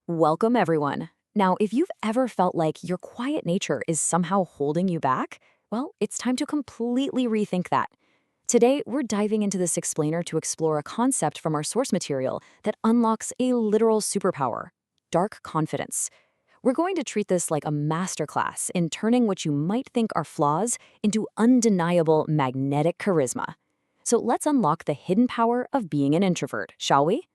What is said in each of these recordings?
Welcome, everyone. Now, if you've ever felt like your quiet nature is somehow holding you back, well, it's time to completely rethink that. Today, we're diving into this explainer to explore a concept from our source material that unlocks a literal superpower: dark confidence. We're going to treat this like a masterclass in turning what you might think are flaws into undeniable magnetic charisma. So let's unlock the hidden power of being an introvert, shall we?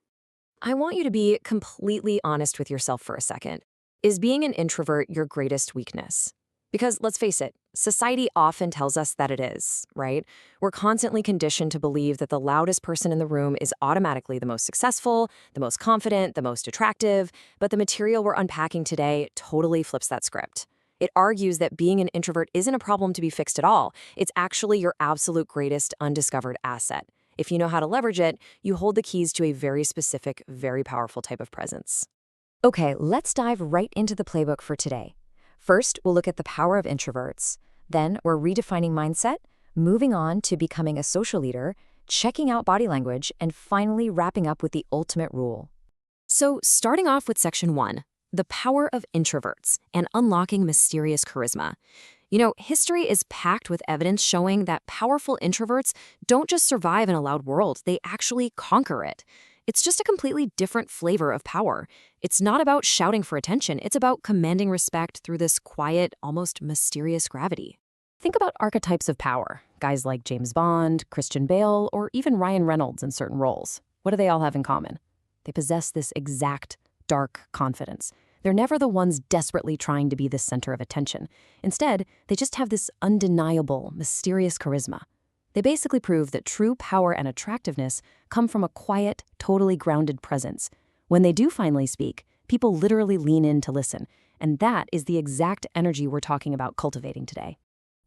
I want you to be completely honest with yourself for a second. Is being an introvert your greatest weakness? Because let's face it, society often tells us that it is, right? We're constantly conditioned to believe that the loudest person in the room is automatically the most successful, the most confident, the most attractive, but the material we're unpacking today totally flips that script. It argues that being an introvert isn't a problem to be fixed at all. It's actually your absolute greatest undiscovered asset. If you know how to leverage it, you hold the keys to a very specific, very powerful type of presence. Okay, let's dive right into the playbook for today. First, we'll look at the power of introverts. Then, we're redefining mindset, moving on to becoming a social leader, checking out body language, and finally wrapping up with the ultimate rule. So, starting off with section 1, the power of introverts and unlocking mysterious charisma. History is packed with evidence showing that powerful introverts don't just survive in a loud world, they actually conquer it. It's just a completely different flavor of power. It's not about shouting for attention, it's about commanding respect through this quiet, almost mysterious gravity. Think about archetypes of power, guys like James Bond, Christian Bale, or even Ryan Reynolds in certain roles. What do they all have in common? They possess this exact, dark confidence. They're never the ones desperately trying to be the center of attention. Instead, they just have this undeniable, mysterious charisma. They basically prove that true power and attractiveness come from a quiet, totally grounded presence. When they do finally speak, people literally lean in to listen, and that is the exact energy we're talking about cultivating today.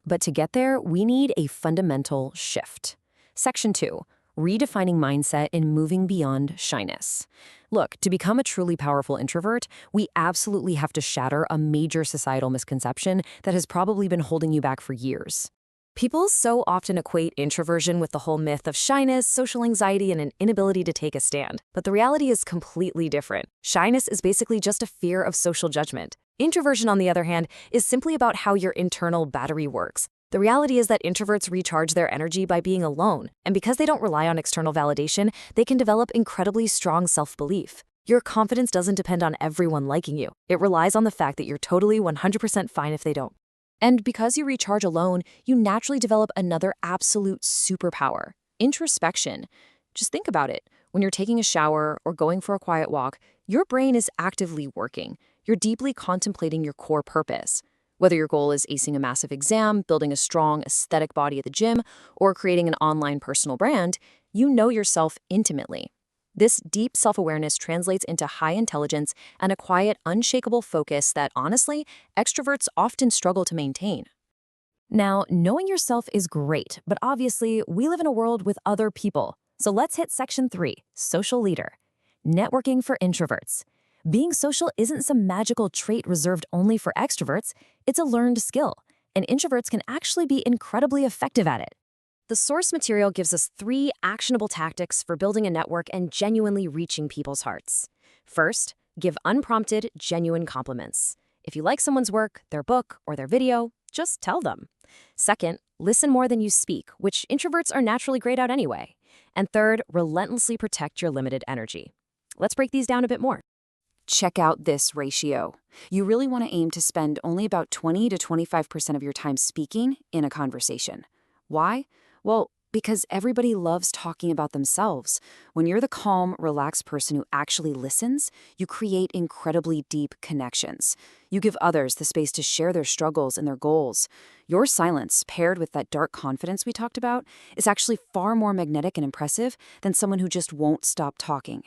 But to get there, we need a fundamental shift. Section 2. Redefining mindset and moving beyond shyness. Look, to become a truly powerful introvert, we absolutely have to shatter a major societal misconception that has probably been holding you back for years. People so often equate introversion with the whole myth of shyness, social anxiety, and an inability to take a stand. But the reality is completely different. Shyness is basically just a fear of social judgment. Introversion, on the other hand, is simply about how your internal battery works. The reality is that introverts recharge their energy by being alone, and because they don't rely on external validation, they can develop incredibly strong self-belief. Your confidence doesn't depend on everyone liking you. It relies on the fact that you're totally 100% fine if they don't. And because you recharge alone, you naturally develop another absolute superpower: introspection. Just think about it. When you're taking a shower or going for a quiet walk, your brain is actively working. You're deeply contemplating your core purpose. Whether your goal is acing a massive exam, building a strong, aesthetic body at the gym, or creating an online personal brand, you know yourself intimately. This deep self-awareness translates into high intelligence and a quiet, unshakable focus that, honestly, extroverts often struggle to maintain. Now, knowing yourself is great, but obviously, we live in a world with other people. So let's hit section 3, social leader. Networking for introverts. Being social isn't some magical trait reserved only for extroverts, it's a learned skill, and introverts can actually be incredibly effective at it. The source material gives us 3 actionable tactics for building a network and genuinely reaching people's hearts. First, give unprompted, genuine compliments. If you like someone's work, their book, or their video, just tell them. Second, listen more than you speak, which introverts are naturally great at anyway. And third, relentlessly protect your limited energy. Let's break these down a bit more. Check out this ratio. You really want to aim to spend only about 20 to 25% of your time speaking in a conversation. Why? Well, because everybody loves talking about themselves. When you're the calm, relaxed person who actually listens, you create incredibly deep connections. You give others the space to share their struggles and their goals. Your silence, paired with that dark confidence we talked about, is actually far more magnetic and impressive than someone who just won't stop talking.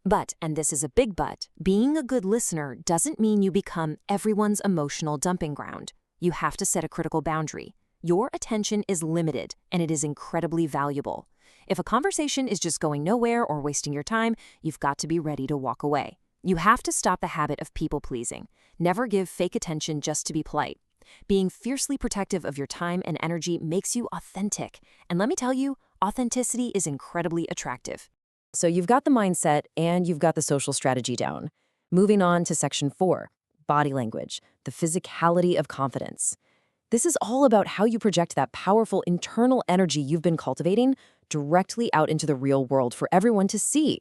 But, and this is a big but, being a good listener doesn't mean you become everyone's emotional dumping ground. You have to set a critical boundary. Your attention is limited, and it is incredibly valuable. If a conversation is just going nowhere or wasting your time, you've got to be ready to walk away. You have to stop the habit of people-pleasing. Never give fake attention just to be polite. Being fiercely protective of your time and energy makes you authentic. And let me tell you, authenticity is incredibly attractive. So you've got the mindset and you've got the social strategy down. Moving on to section 4, body language, the physicality of confidence. This is all about how you project that powerful internal energy you've been cultivating directly out into the real world for everyone to see.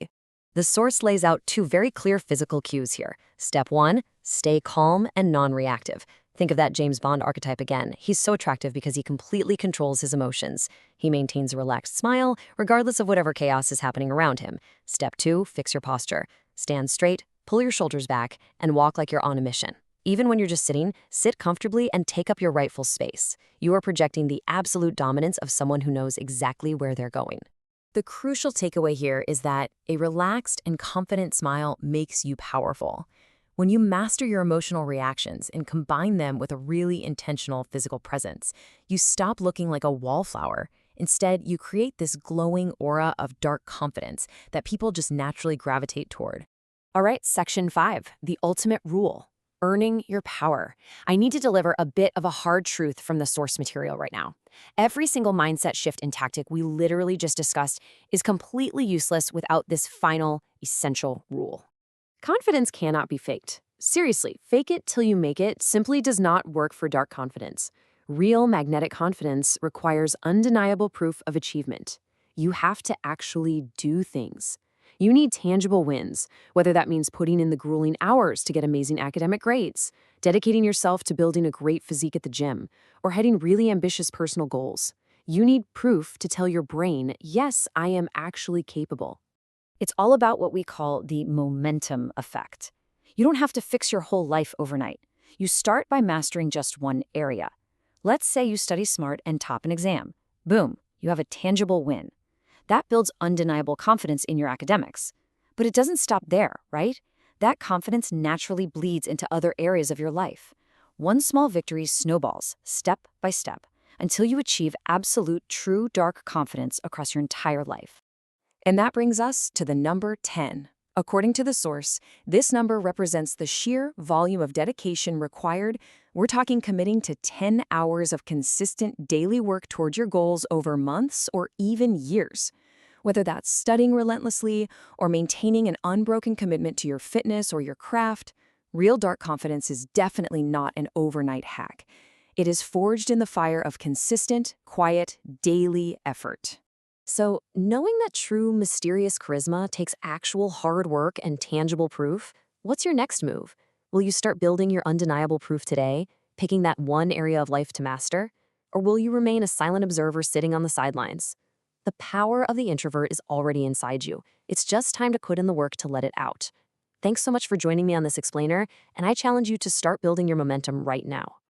The source lays out 2 very clear physical cues here. Step 1, stay calm and non-reactive. Think of that James Bond archetype again. He's so attractive because he completely controls his emotions. He maintains a relaxed smile, regardless of whatever chaos is happening around him. Step 2, fix your posture. Stand straight, pull your shoulders back, and walk like you're on a mission. Even when you're just sitting, sit comfortably and take up your rightful space. You are projecting the absolute dominance of someone who knows exactly where they're going. The crucial takeaway here is that a relaxed and confident smile makes you powerful. When you master your emotional reactions and combine them with a really intentional physical presence, you stop looking like a wallflower. Instead, you create this glowing aura of dark confidence that people just naturally gravitate toward. All right, section 5, the ultimate rule. Earning your power. I need to deliver a bit of a hard truth from the source material right now. Every single mindset shift and tactic we literally just discussed is completely useless without this final, essential rule. Confidence cannot be faked. Seriously, fake it till you make it simply does not work for dark confidence. Real magnetic confidence requires undeniable proof of achievement. You have to actually do things. You need tangible wins, whether that means putting in the grueling hours to get amazing academic grades, dedicating yourself to building a great physique at the gym, or hitting really ambitious personal goals. You need proof to tell your brain, yes, I am actually capable. It's all about what we call the momentum effect. You don't have to fix your whole life overnight. You start by mastering just one area. Let's say you study smart and top an exam. Boom, you have a tangible win. That builds undeniable confidence in your academics. But it doesn't stop there, right? That confidence naturally bleeds into other areas of your life. One small victory snowballs, step by step, until you achieve absolute true dark confidence across your entire life. And that brings us to the number 10. According to the source, this number represents the sheer volume of dedication required. We're talking committing to 10 hours of consistent daily work towards your goals over months or even years. Whether that's studying relentlessly or maintaining an unbroken commitment to your fitness or your craft, real dark confidence is definitely not an overnight hack. It is forged in the fire of consistent, quiet, daily effort. So, knowing that true, mysterious charisma takes actual hard work and tangible proof, what's your next move? Will you start building your undeniable proof today, picking that one area of life to master? Or will you remain a silent observer sitting on the sidelines? The power of the introvert is already inside you. It's just time to put in the work to let it out. Thanks so much for joining me on this explainer, and I challenge you to start building your momentum right now.